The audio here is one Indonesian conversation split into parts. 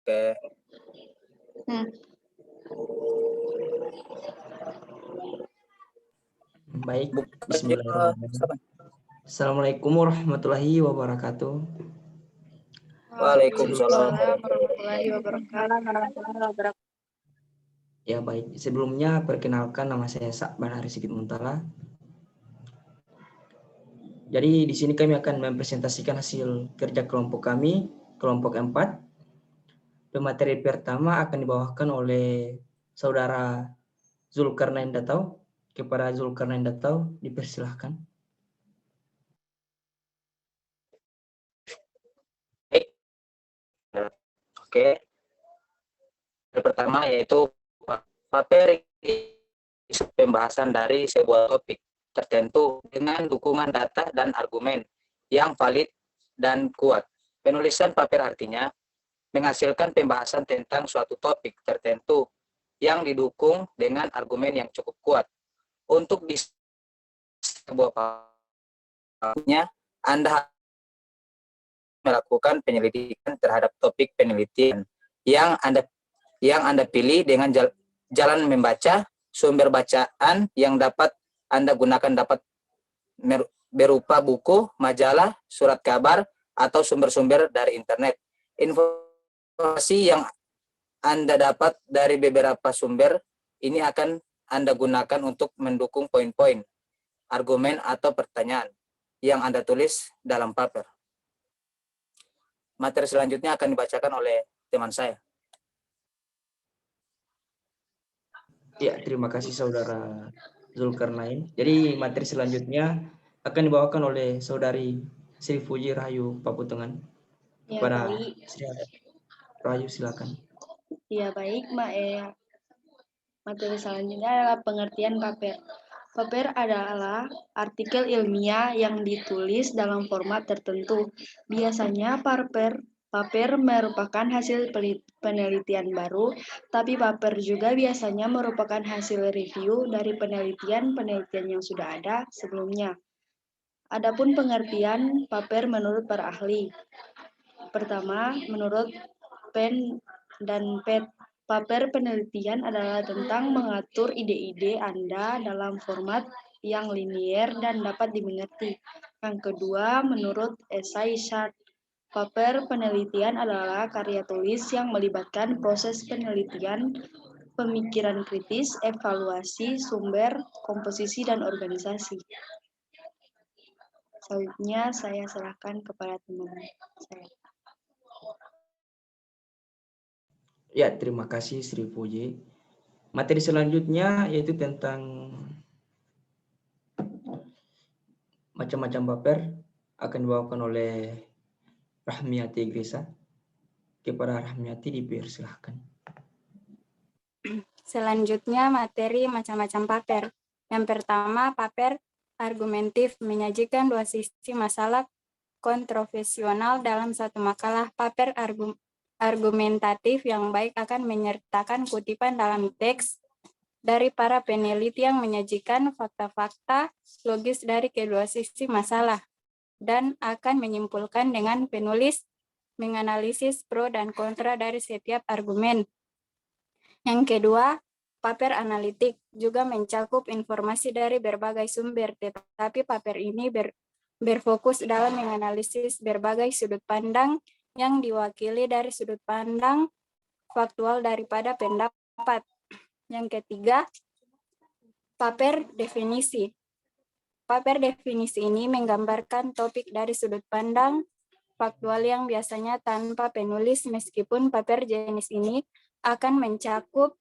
Oke. Baik, Buka bismillahirrahmanirrahim. Assalamualaikum warahmatullahi wabarakatuh. Waalaikumsalam warahmatullahi wabarakatuh. Ya baik, sebelumnya perkenalkan nama saya Sa'ban Haris Sigit Muntala. Jadi di sini kami akan mempresentasikan hasil kerja kelompok kami, kelompok 4. Pemateri pertama akan dibawakan oleh Saudara Zulkarnain Datau. Kepada Zulkarnain Datau, dipersilahkan. Oke. Yang pertama yaitu materi pembahasan dari sebuah topik tertentu dengan dukungan data dan argumen yang valid dan kuat. Penulisan paper artinya menghasilkan pembahasan tentang suatu topik tertentu yang didukung dengan argumen yang cukup kuat. Untuk di sebuah papernya, Anda melakukan penyelidikan terhadap topik penelitian yang Anda pilih dengan jalan membaca sumber bacaan yang dapat Anda gunakan dapat berupa buku, majalah, surat kabar, atau sumber-sumber dari internet. Informasi yang Anda dapat dari beberapa sumber ini akan Anda gunakan untuk mendukung poin-poin, argumen, atau pertanyaan yang Anda tulis dalam paper. Materi selanjutnya akan dibacakan oleh teman saya. Ya, terima kasih Saudara Zulkarnain. Jadi materi selanjutnya akan dibawakan oleh Saudari Sri Fuji Rahayu Paputengan. Kepada Rahayu, silakan. Ya baik, Mbak Ea. Materi selanjutnya adalah pengertian paper. Paper adalah artikel ilmiah yang ditulis dalam format tertentu. Biasanya paper merupakan hasil penelitian baru, tapi paper juga biasanya merupakan hasil review dari penelitian yang sudah ada sebelumnya. Adapun pengertian paper menurut para ahli. Pertama, menurut Penn dan Pett, paper penelitian adalah tentang mengatur ide-ide Anda dalam format yang linier dan dapat dimengerti. Yang kedua, menurut Esai Shard, paper penelitian adalah karya tulis yang melibatkan proses penelitian, pemikiran kritis, evaluasi, sumber, komposisi, dan organisasi. Selanjutnya saya serahkan kepada teman saya. Ya, terima kasih Sri Puji. Materi selanjutnya yaitu tentang macam-macam paper akan dibawakan oleh Rahmiati Grisa. Kepada Rahmiati dipersilahkan. Selanjutnya materi macam-macam paper. Yang pertama, paper argumentif menyajikan dua sisi masalah kontroversial dalam satu makalah. Paper argumentatif yang baik akan menyertakan kutipan dalam teks dari para peneliti yang menyajikan fakta-fakta logis dari kedua sisi masalah dan akan menyimpulkan dengan penulis menganalisis pro dan kontra dari setiap argumen. Yang kedua, paper analitik juga mencakup informasi dari berbagai sumber, tetapi paper ini berfokus dalam menganalisis berbagai sudut pandang yang diwakili dari sudut pandang faktual daripada pendapat. Yang ketiga, paper definisi. Paper definisi ini menggambarkan topik dari sudut pandang faktual yang biasanya tanpa penulis, meskipun paper jenis ini akan mencakup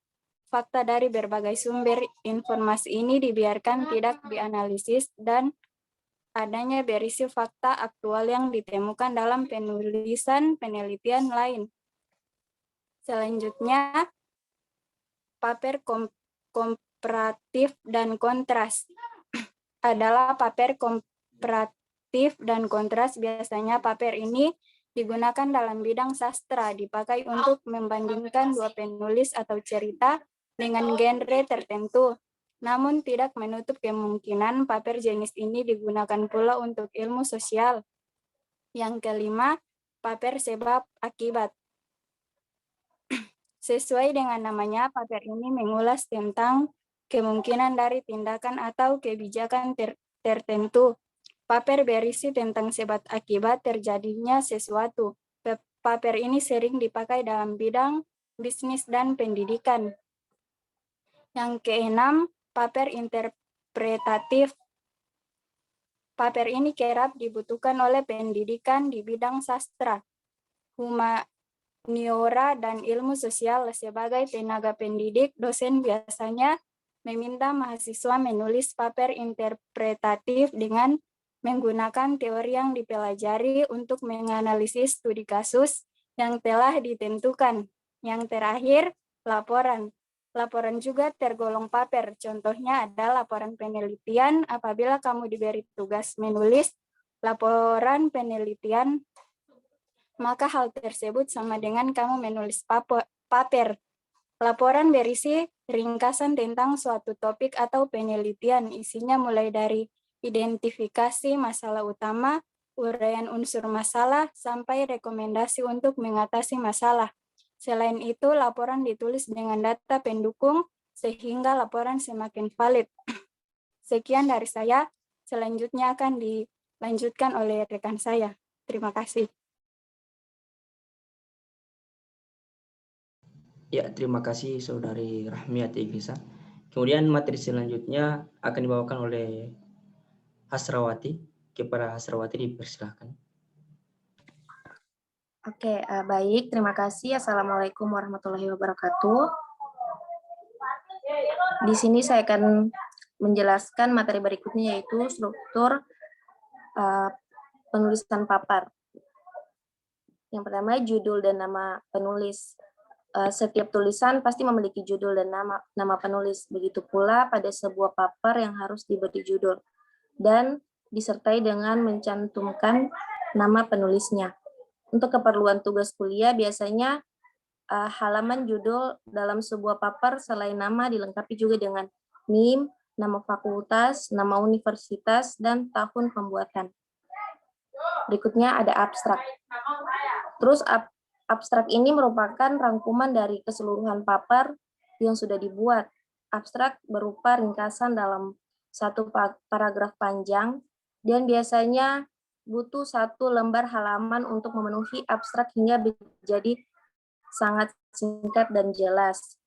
fakta dari berbagai sumber. Informasi ini dibiarkan tidak dianalisis dan adanya berisi fakta aktual yang ditemukan dalam penulisan penelitian lain. Selanjutnya, paper komparatif dan kontras adalah paper komparatif dan kontras. Biasanya paper ini digunakan dalam bidang sastra, dipakai untuk membandingkan dua penulis atau cerita dengan genre tertentu. Namun tidak menutup kemungkinan paper jenis ini digunakan pula untuk ilmu sosial. Yang kelima, paper sebab akibat. Sesuai dengan namanya, paper ini mengulas tentang kemungkinan dari tindakan atau kebijakan tertentu. Paper berisi tentang sebab akibat terjadinya sesuatu. Paper ini sering dipakai dalam bidang bisnis dan pendidikan. Yang keenam, paper interpretatif. Paper ini kerap dibutuhkan oleh pendidikan di bidang sastra, humaniora, dan ilmu sosial. Sebagai tenaga pendidik, dosen biasanya meminta mahasiswa menulis paper interpretatif dengan menggunakan teori yang dipelajari untuk menganalisis studi kasus yang telah ditentukan. Yang terakhir, laporan. Laporan juga tergolong paper. Contohnya ada laporan penelitian. Apabila kamu diberi tugas menulis laporan penelitian, maka hal tersebut sama dengan kamu menulis paper. Laporan berisi ringkasan tentang suatu topik atau penelitian. Isinya mulai dari identifikasi masalah utama, uraian unsur masalah, sampai rekomendasi untuk mengatasi masalah. Selain itu, laporan ditulis dengan data pendukung sehingga laporan semakin valid. Sekian dari saya, selanjutnya akan dilanjutkan oleh rekan saya. Terima kasih. Ya, terima kasih Saudari Rahmiati Igrisa. Kemudian materi selanjutnya akan dibawakan oleh Hasrawati. Kepada Hasrawati dipersilahkan. Oke, baik. Terima kasih. Assalamualaikum warahmatullahi wabarakatuh. Di sini saya akan menjelaskan materi berikutnya, yaitu struktur penulisan paper. Yang pertama, judul dan nama penulis. Setiap tulisan pasti memiliki judul dan nama penulis. Begitu pula pada sebuah paper yang harus diberi judul dan disertai dengan mencantumkan nama penulisnya. Untuk keperluan tugas kuliah, biasanya halaman judul dalam sebuah paper selain nama dilengkapi juga dengan NIM, nama fakultas, nama universitas, dan tahun pembuatan. Berikutnya ada abstrak. Terus abstrak ini merupakan rangkuman dari keseluruhan paper yang sudah dibuat. Abstrak berupa ringkasan dalam satu paragraf panjang, dan biasanya butuh satu lembar halaman untuk memenuhi abstrak hingga menjadi sangat singkat dan jelas.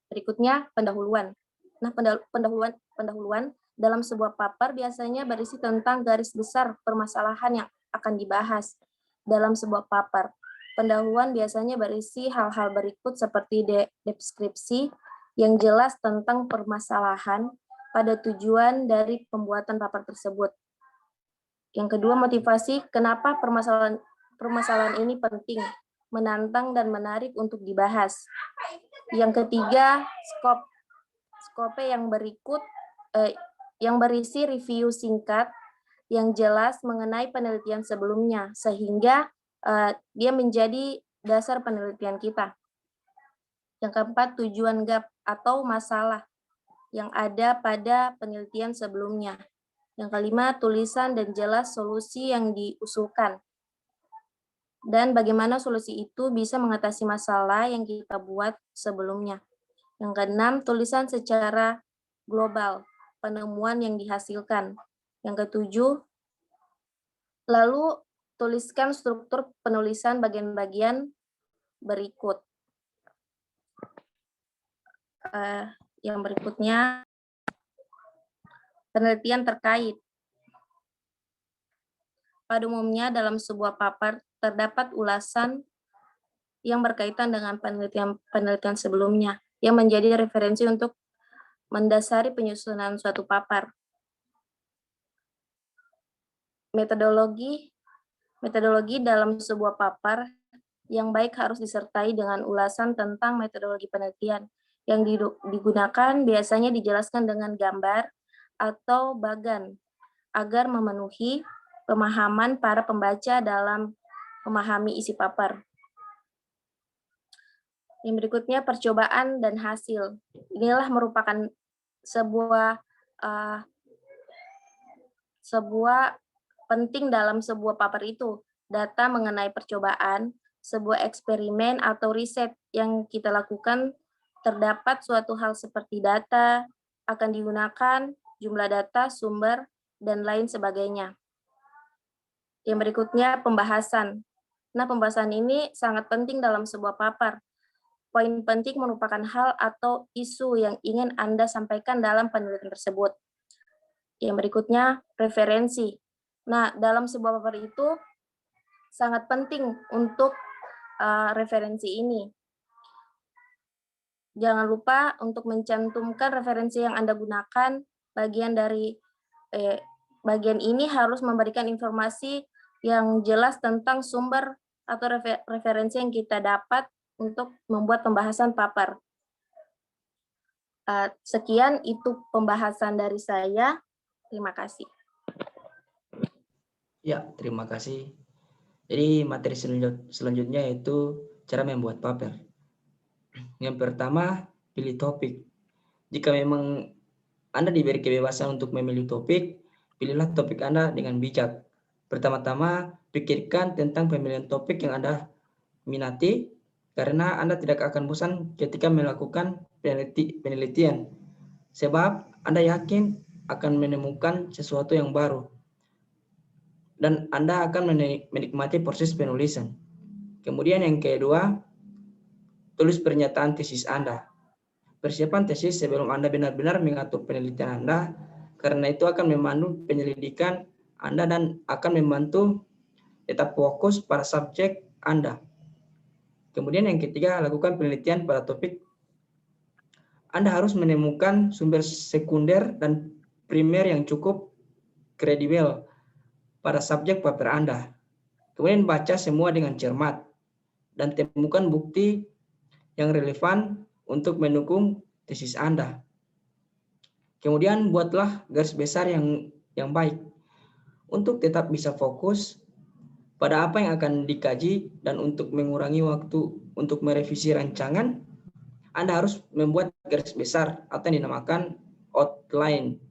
Berikutnya, pendahuluan. Nah, pendahuluan dalam sebuah paper biasanya berisi tentang garis besar permasalahan yang akan dibahas dalam sebuah paper. Pendahuluan biasanya berisi hal-hal berikut seperti deskripsi yang jelas tentang permasalahan pada tujuan dari pembuatan paper tersebut. Yang kedua, motivasi kenapa permasalahan ini penting, menantang, dan menarik untuk dibahas. Yang ketiga, skop yang berikut yang berisi review singkat yang jelas mengenai penelitian sebelumnya, sehingga dia menjadi dasar penelitian kita. Yang keempat, tujuan gap atau masalah yang ada pada penelitian sebelumnya. Yang kelima, tulisan dan jelas solusi yang diusulkan, dan bagaimana solusi itu bisa mengatasi masalah yang kita buat sebelumnya. Yang keenam, tulisan secara global, penemuan yang dihasilkan. Yang ketujuh, lalu tuliskan struktur penulisan bagian-bagian berikut. Yang berikutnya, penelitian terkait. Pada umumnya dalam sebuah paper terdapat ulasan yang berkaitan dengan penelitian sebelumnya yang menjadi referensi untuk mendasari penyusunan suatu paper. Metodologi dalam sebuah paper yang baik harus disertai dengan ulasan tentang metodologi penelitian. Yang digunakan biasanya dijelaskan dengan gambar atau bagan agar memenuhi pemahaman para pembaca dalam memahami isi paper. Yang berikutnya, percobaan dan hasil. Inilah merupakan sebuah penting dalam sebuah paper itu. Data mengenai percobaan sebuah eksperimen atau riset yang kita lakukan terdapat suatu hal seperti data, akan digunakan, jumlah data, sumber, dan lain sebagainya. Yang berikutnya, pembahasan. Nah, pembahasan ini sangat penting dalam sebuah papar. Poin penting merupakan hal atau isu yang ingin Anda sampaikan dalam penelitian tersebut. Yang berikutnya, referensi. Nah, dalam sebuah papar itu sangat penting untuk referensi ini. Jangan lupa untuk mencantumkan referensi yang Anda gunakan. Bagian ini harus memberikan informasi yang jelas tentang sumber atau referensi yang kita dapat untuk membuat pembahasan papar. Sekian itu pembahasan dari saya. Terima kasih. Ya, terima kasih. Jadi materi selanjutnya yaitu cara membuat paper. Yang pertama, pilih topik. Jika memang Anda diberi kebebasan untuk memilih topik, pilihlah topik Anda dengan bijak. Pertama-tama, pikirkan tentang pemilihan topik yang Anda minati, karena Anda tidak akan bosan ketika melakukan penelitian. Sebab Anda yakin akan menemukan sesuatu yang baru. Dan Anda akan menikmati proses penulisan. Kemudian yang kedua, tulis pernyataan tesis Anda. Persiapan tesis sebelum Anda benar-benar mengatur penelitian Anda, karena itu akan memandu penyelidikan Anda dan akan membantu tetap fokus pada subjek Anda. Kemudian yang ketiga, lakukan penelitian pada topik. Anda harus menemukan sumber sekunder dan primer yang cukup kredibel pada subjek paper Anda. Kemudian baca semua dengan cermat dan temukan bukti yang relevan untuk mendukung tesis Anda. Kemudian buatlah garis besar yang baik untuk tetap bisa fokus pada apa yang akan dikaji, dan untuk mengurangi waktu untuk merevisi rancangan, Anda harus membuat garis besar atau yang dinamakan outline.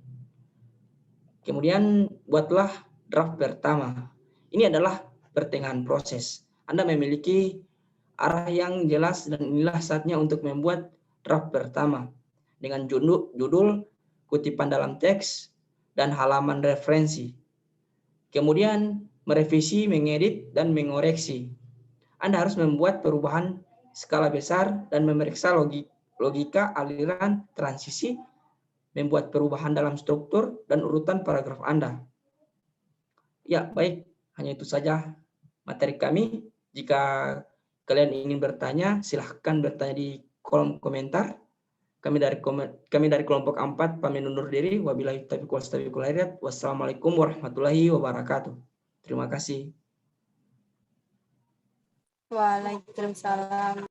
Kemudian buatlah draft pertama. Ini adalah pertengahan proses. Anda memiliki arah yang jelas dan inilah saatnya untuk membuat draft pertama dengan judul, kutipan dalam teks, dan halaman referensi. Kemudian merevisi, mengedit, dan mengoreksi. Anda harus membuat perubahan skala besar dan memeriksa logika aliran transisi, membuat perubahan dalam struktur dan urutan paragraf Anda. Ya, baik. Hanya itu saja materi kami. Jika kalian ingin bertanya, silahkan bertanya di kolom komentar. Kami dari kelompok 4 pamit undur diri. Wabillahi taufiq wal hidayah. Wassalamualaikum warahmatullahi wabarakatuh. Terima kasih. Waalaikumsalam.